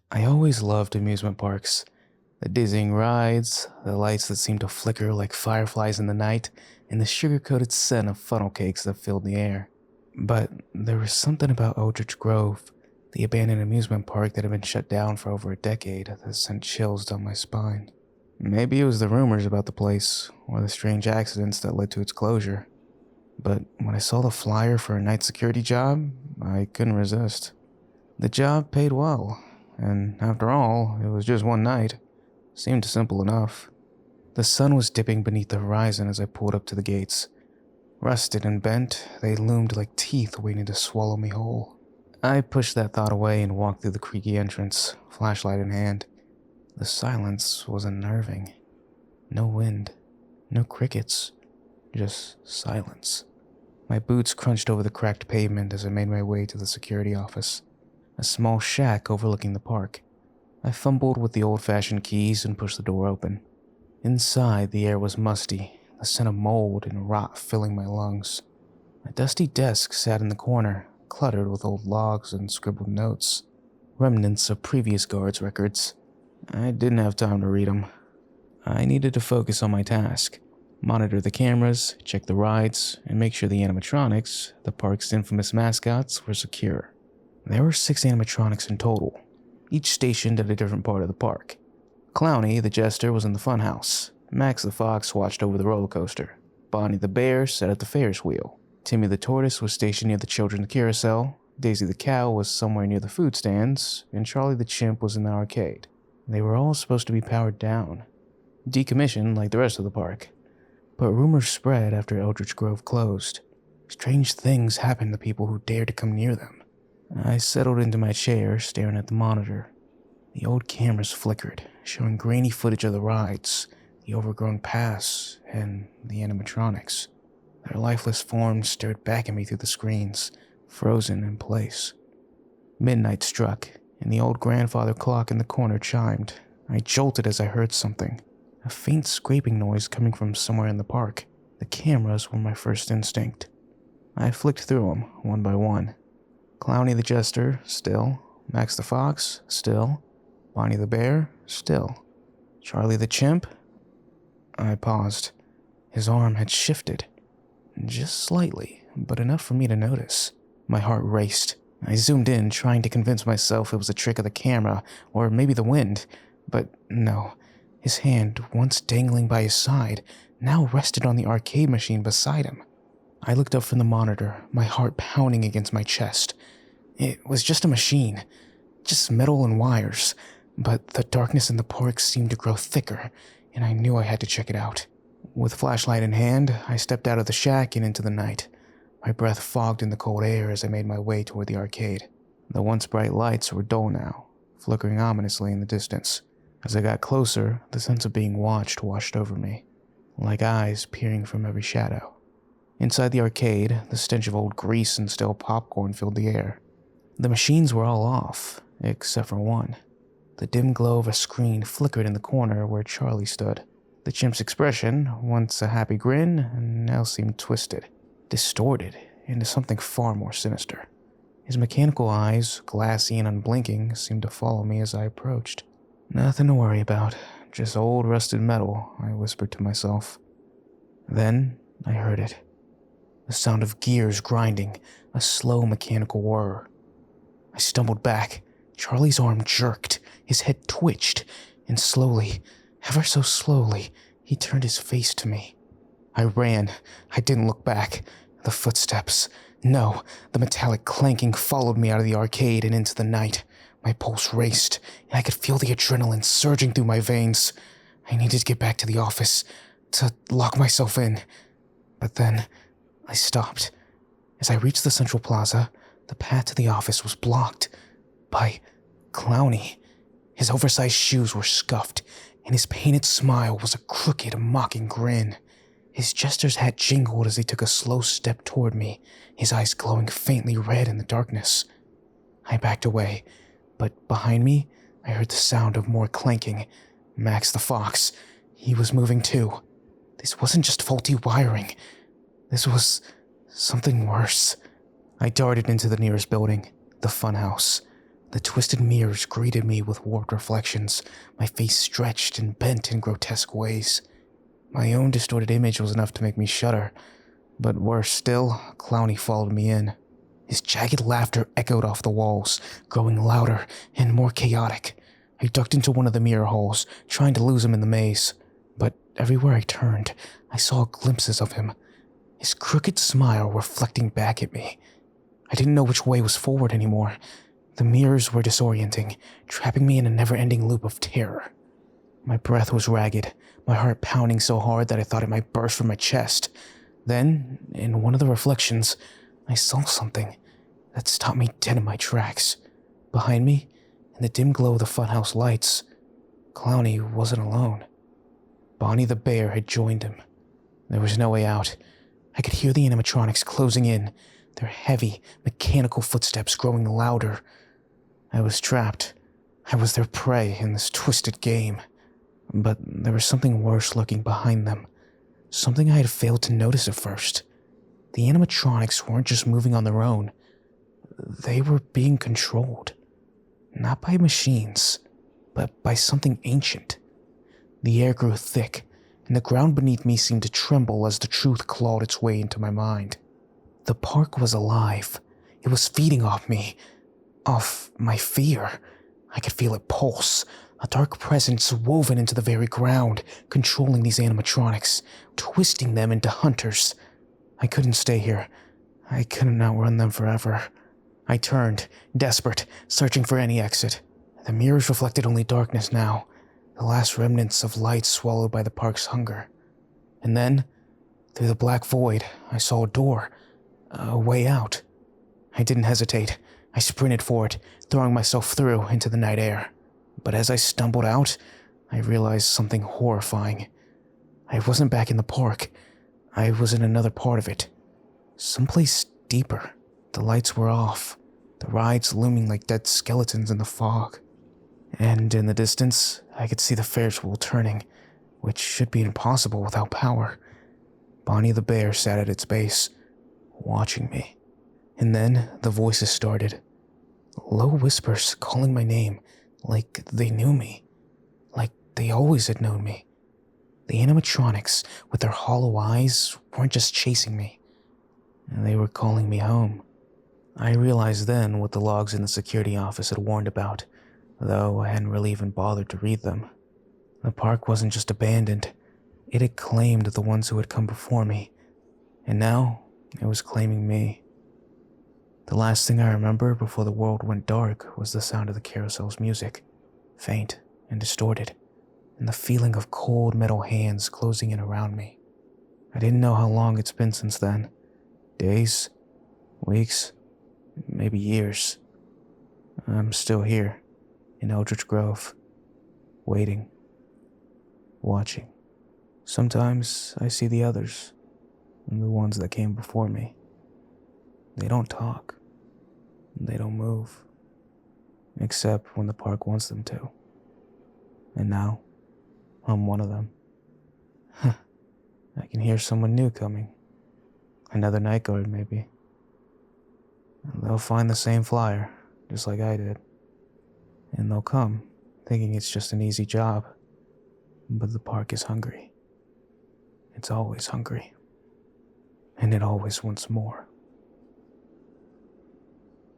I always loved amusement parks. The dizzying rides, the lights that seemed to flicker like fireflies in the night, and the sugar-coated scent of funnel cakes that filled the air. But there was something about Eldritch Grove, the abandoned amusement park that had been shut down for over a decade, that sent chills down my spine. Maybe it was the rumors about the place, or the strange accidents that led to its closure. But when I saw the flyer for a night security job, I couldn't resist. The job paid well, and after all, it was just one night. Seemed simple enough. The sun was dipping beneath the horizon as I pulled up to the gates. Rusted and bent, they loomed like teeth waiting to swallow me whole. I pushed that thought away and walked through the creaky entrance, flashlight in hand. The silence was unnerving. No wind, no crickets, just silence. My boots crunched over the cracked pavement as I made my way to the security office, a small shack overlooking the park. I fumbled with the old-fashioned keys and pushed the door open. Inside, the air was musty, the scent of mold and rot filling my lungs. A dusty desk sat in the corner, cluttered with old logs and scribbled notes, remnants of previous guards' records. I didn't have time to read them. I needed to focus on my task, monitor the cameras, check the rides, and make sure the animatronics, the park's infamous mascots, were secure. There were 6 animatronics in total, each stationed at a different part of the park. Clowny, the jester, was in the funhouse. Max the fox watched over the roller coaster. Bonnie the bear sat at the Ferris wheel. Timmy the tortoise was stationed near the children's carousel. Daisy the cow was somewhere near the food stands, and Charlie the chimp was in the arcade. They were all supposed to be powered down, decommissioned like the rest of the park. But rumors spread after Eldritch Grove closed. Strange things happened to people who dared to come near them. I settled into my chair, staring at the monitor. The old cameras flickered, showing grainy footage of the rides, the overgrown paths, and the animatronics. Their lifeless forms stared back at me through the screens, frozen in place. Midnight struck, and the old grandfather clock in the corner chimed. I jolted as I heard something, a faint scraping noise coming from somewhere in the park. The cameras were my first instinct. I flicked through them, one by one. Clowny the jester, still. Max the fox, still. Bonnie the bear, still. Charlie the chimp? I paused. His arm had shifted. Just slightly, but enough for me to notice. My heart raced. I zoomed in, trying to convince myself it was a trick of the camera, or maybe the wind. But no. His hand, once dangling by his side, now rested on the arcade machine beside him. I looked up from the monitor, my heart pounding against my chest. It was just a machine. Just metal and wires. But the darkness in the park seemed to grow thicker, and I knew I had to check it out. With flashlight in hand, I stepped out of the shack and into the night. My breath fogged in the cold air as I made my way toward the arcade. The once bright lights were dull now, flickering ominously in the distance. As I got closer, the sense of being watched washed over me, like eyes peering from every shadow. Inside the arcade, the stench of old grease and stale popcorn filled the air. The machines were all off, except for one. The dim glow of a screen flickered in the corner where Charlie stood. The chimp's expression, once a happy grin, now seemed twisted, distorted into something far more sinister. His mechanical eyes, glassy and unblinking, seemed to follow me as I approached. Nothing to worry about, just old rusted metal, I whispered to myself. Then I heard it. The sound of gears grinding, a slow mechanical whir. I stumbled back. Charlie's arm jerked, his head twitched, and slowly, ever so slowly, he turned his face to me. I ran. I didn't look back. The footsteps. No, the metallic clanking followed me out of the arcade and into the night. My pulse raced, and I could feel the adrenaline surging through my veins. I needed to get back to the office, to lock myself in. But then, I stopped. As I reached the central plaza, the path to the office was blocked by Clowny. His oversized shoes were scuffed, and his painted smile was a crooked, mocking grin. His jester's hat jingled as he took a slow step toward me, his eyes glowing faintly red in the darkness. I backed away, but behind me, I heard the sound of more clanking. Max the fox. He was moving too. This wasn't just faulty wiring. This was something worse. I darted into the nearest building, the funhouse. The twisted mirrors greeted me with warped reflections, my face stretched and bent in grotesque ways. My own distorted image was enough to make me shudder, but worse still, Clowny followed me in. His jagged laughter echoed off the walls, growing louder and more chaotic. I ducked into one of the mirror holes, trying to lose him in the maze, but everywhere I turned, I saw glimpses of him, his crooked smile reflecting back at me. I didn't know which way was forward anymore. The mirrors were disorienting, trapping me in a never-ending loop of terror. My breath was ragged, my heart pounding so hard that I thought it might burst from my chest. Then, in one of the reflections, I saw something that stopped me dead in my tracks. Behind me, in the dim glow of the funhouse lights, Clowny wasn't alone. Bonnie the bear had joined him. There was no way out. I could hear the animatronics closing in, their heavy, mechanical footsteps growing louder. I was trapped. I was their prey in this twisted game. But there was something worse lurking behind them. Something I had failed to notice at first. The animatronics weren't just moving on their own. They were being controlled. Not by machines, but by something ancient. The air grew thick, and the ground beneath me seemed to tremble as the truth clawed its way into my mind. The park was alive. It was feeding off me, off my fear. I could feel it pulse, a dark presence woven into the very ground, controlling these animatronics, twisting them into hunters. I couldn't stay here. I couldn't outrun them forever. I turned, desperate, searching for any exit. The mirrors reflected only darkness now, the last remnants of light swallowed by the park's hunger. And then, through the black void, I saw a door, a way out. I didn't hesitate. I sprinted for it, throwing myself through into the night air. But as I stumbled out, I realized something horrifying. I wasn't back in the park. I was in another part of it. Someplace deeper. The lights were off, the rides looming like dead skeletons in the fog. And in the distance, I could see the Ferris wheel turning, which should be impossible without power. Bonnie the bear sat at its base, watching me. And then the voices started. Low whispers calling my name, like they knew me, like they always had known me. The animatronics, with their hollow eyes, weren't just chasing me. They were calling me home. I realized then what the logs in the security office had warned about, though I hadn't really even bothered to read them. The park wasn't just abandoned. It had claimed the ones who had come before me, and now it was claiming me. The last thing I remember before the world went dark was the sound of the carousel's music, faint and distorted, and the feeling of cold metal hands closing in around me. I didn't know how long it's been since then. Days, weeks, maybe years. I'm still here, in Eldritch Grove, waiting, watching. Sometimes I see the others, and the ones that came before me. They don't talk. They don't move. Except when the park wants them to. And now, I'm one of them. I can hear someone new coming. Another night guard, maybe. They'll find the same flyer, just like I did. And they'll come, thinking it's just an easy job. But the park is hungry. It's always hungry. And it always wants more.